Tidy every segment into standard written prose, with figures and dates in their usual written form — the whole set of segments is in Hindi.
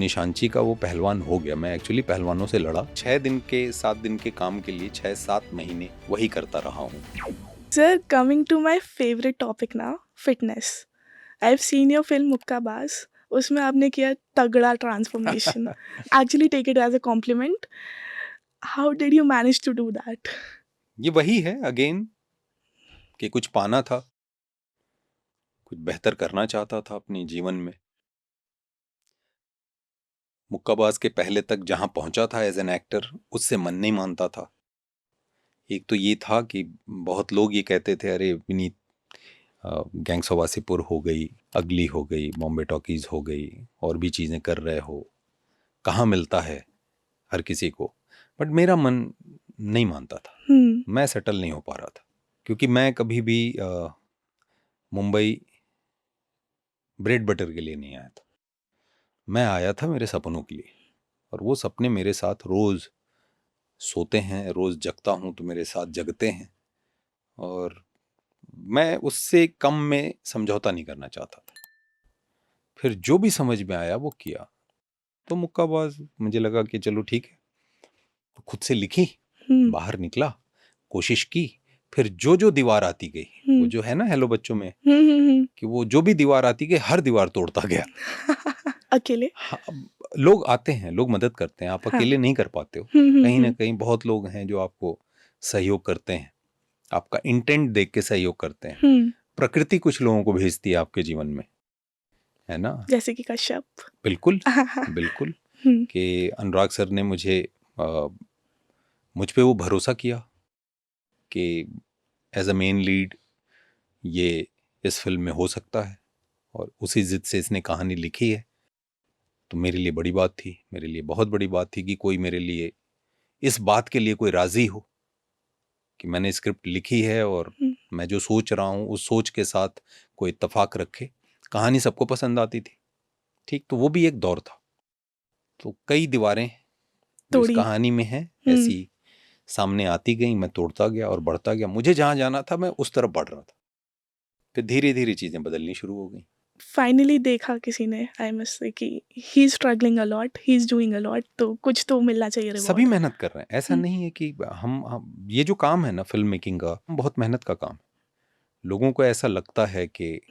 निशांची का वो पहलवान हो गया। मैं एक्चुअली पहलवानों से लड़ा। 6 दिन के 7 दिन के काम के लिए 6-7 महीने वही करता रहा हूँ। Sir, coming to my favorite topic now, fitness. I've seen your film Mukkabaaz. उसमें आपने किया तगड़ा transformation. Actually take it as a compliment. How did you manage to do that? ये वही है अगेन कि कुछ पाना था, कुछ बेहतर करना चाहता था अपने जीवन में। मुक्काबाज के पहले तक जहां पहुंचा था एज एन एक्टर, उससे मन नहीं मानता था। एक तो ये था कि बहुत लोग ये कहते थे, अरे विनीत गैंग्स ऑफ वासेपुर हो गई, अगली हो गई, बॉम्बे टॉकीज हो गई, और भी चीज़ें कर रहे हो, कहाँ मिलता है हर किसी को। बट मेरा मन नहीं मानता था। मैं सेटल नहीं हो पा रहा था, क्योंकि मैं कभी भी मुंबई ब्रेड बटर के लिए नहीं आया था। मैं आया था मेरे सपनों के लिए, और वो सपने मेरे साथ रोज़ सोते हैं, रोज़ जगता हूँ तो मेरे साथ जगते हैं, और मैं उससे कम में समझौता नहीं करना चाहता था। फिर जो भी समझ में आया वो किया। तो मुक्काबाज मुझे लगा कि चलो ठीक है, तो खुद से लिखी, बाहर निकला, कोशिश की। फिर जो जो दीवार आती गई, वो जो है ना हेलो बच्चों में, कि वो जो भी दीवार आती गई हर दीवार तोड़ता गया। अकेले? हाँ, लोग आते हैं, लोग मदद करते हैं, आप अकेले नहीं कर पाते हो। कहीं ना कहीं बहुत लोग हैं जो आपको सहयोग करते हैं, आपका इंटेंट देख के सहयोग करते हैं। प्रकृति कुछ लोगों को भेजती है आपके जीवन में, है ना, जैसे कि कश्यप। बिल्कुल बिल्कुल। कि अनुराग सर ने मुझ पे वो भरोसा किया कि एज अ मेन लीड ये इस फिल्म में हो सकता है, और उसी जिद से इसने कहानी लिखी है। तो मेरे लिए बड़ी बात थी, मेरे लिए बहुत बड़ी बात थी कि कोई मेरे लिए इस बात के लिए कोई राजी हो कि मैंने स्क्रिप्ट लिखी है और मैं जो सोच रहा हूँ उस सोच के साथ कोई इत्तेफाक रखे। कहानी सबको पसंद आती थी, ठीक, तो वो भी एक दौर था। तो कई दीवारें जो इस कहानी में हैं ऐसी सामने आती गई, मैं तोड़ता गया और बढ़ता गया। मुझे जहां जाना था मैं उस तरफ बढ़ रहा था। फिर धीरे धीरे चीजें बदलनी शुरू हो गई। फाइनली देखा किसी ने, आई मस्ट से, कि he is struggling a lot, he is doing a lot, तो कुछ तो मिलना चाहिए रिवॉर्ड। सभी मेहनत कर रहे हैं, ऐसा नहीं है कि हम ये जो काम है ना फिल्म मेकिंग का, बहुत मेहनत का काम है। लोगों को ऐसा लगता है कि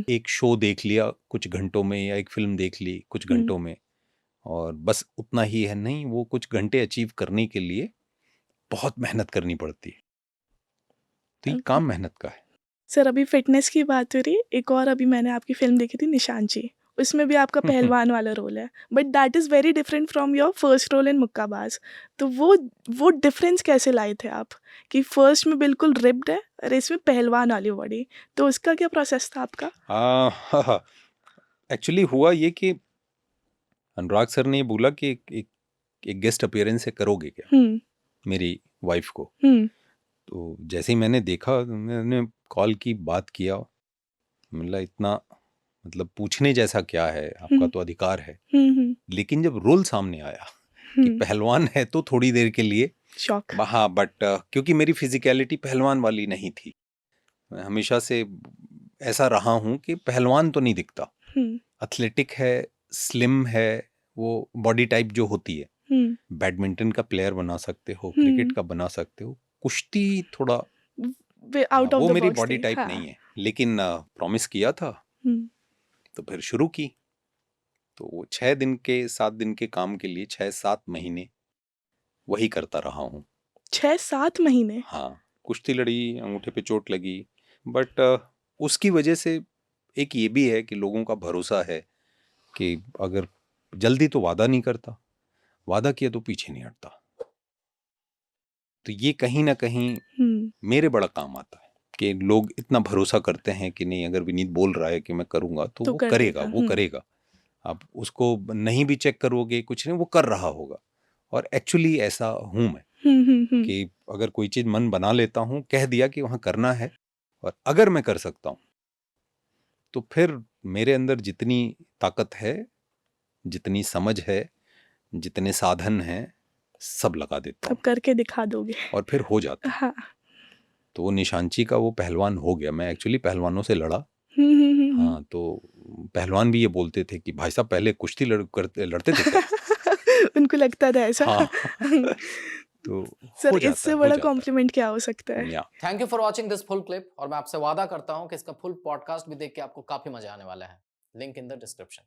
एक शो देख लिया कुछ घंटों में, या एक फिल्म देख ली कुछ घंटों में, और बस उतना ही है। नहीं, वो कुछ घंटे अचीव करने के लिए बहुत मेहनत करनी पड़ती है। तो ये काम मेहनत का है। सर, अभी फिटनेस की बात हो रही, एक और अभी मैंने आपकी फिल्म देखी थी निशांची, उसमें भी आपका पहलवान वाला रोल है, but that is very different from your first role in Mukkabaaz. तो वो डिफरेंस कैसे लाए थे आप, कि फर्स्ट में बिल्कुल रिप्ड है और इसमें पहलवान वाली बॉडी, तो उसका क्या प्रोसेस था आपका? एक्चुअली हुआ ये कि अनुराग सर ने बोला कि एक गेस्ट अपीयरेंस से करोगे क्या मेरी वाइफ को। तो जैसे ही मैंने देखा, मैंने कॉल की, बात किया, मतलब इतना, मतलब पूछने जैसा क्या है, आपका तो अधिकार है। लेकिन जब रोल सामने आया कि पहलवान है, तो थोड़ी देर के लिए शॉक। हाँ, बट क्योंकि मेरी फिजिकलिटी पहलवान वाली नहीं थी, मैं हमेशा से ऐसा रहा हूं कि पहलवान तो नहीं दिखता, एथलेटिक है, स्लिम है, वो बॉडी टाइप जो होती है। बैडमिंटन का प्लेयर बना सकते हो, क्रिकेट का बना सकते हो, कुश्ती थोड़ा आउट ऑफ वो द मेरी बॉक्स बॉडी थी, टाइप हाँ। नहीं है। लेकिन प्रॉमिस किया था, तो फिर शुरू की। तो वो 6 दिन के 7 दिन के काम के लिए 6-7 महीने वही करता रहा हूँ। 6-7 महीने? हाँ, कुश्ती लड़ी, अंगूठे पे चोट लगी, बट उसकी वजह से एक ये भी है कि लोगों का भरोसा है कि अगर जल्दी तो वादा नहीं करता, वादा किया तो पीछे नहीं हटता। तो ये कहीं ना कहीं मेरे बड़ा काम आता है कि लोग इतना भरोसा करते हैं कि नहीं, अगर विनीत बोल रहा है कि मैं करूंगा तो वो करेगा, वो करेगा। आप उसको नहीं भी चेक करोगे, कुछ नहीं, वो कर रहा होगा। और एक्चुअली ऐसा हूं मैं कि अगर कोई चीज मन बना लेता हूं, कह दिया कि वहां करना है, और अगर मैं कर सकता हूं, तो फिर मेरे अंदर जितनी ताकत है, जितनी समझ है, जितने साधन हैं, सब लगा देता हूं, अब करके दिखा दोगे। और फिर हो जाता है। हाँ। तो वो निशांची का वो पहलवान हो गया। मैं एक्चुअली पहलवानों से लड़ा, हाँ, तो पहलवान भी ये बोलते थे कि भाई साहब पहले कुश्ती लड़ते थे क्या? उनको लगता था ऐसा। हाँ। तो सर हो जाता इससे है, हो बड़ा जाता कॉम्प्लीमेंट क्या हो सकता है? है। या thank you for watching this full clip और मैं आपसे वादा करता हूं कि इसका फुल पॉडकास्ट भी देख के आपको काफी मजा आने वाला है। Link in the description.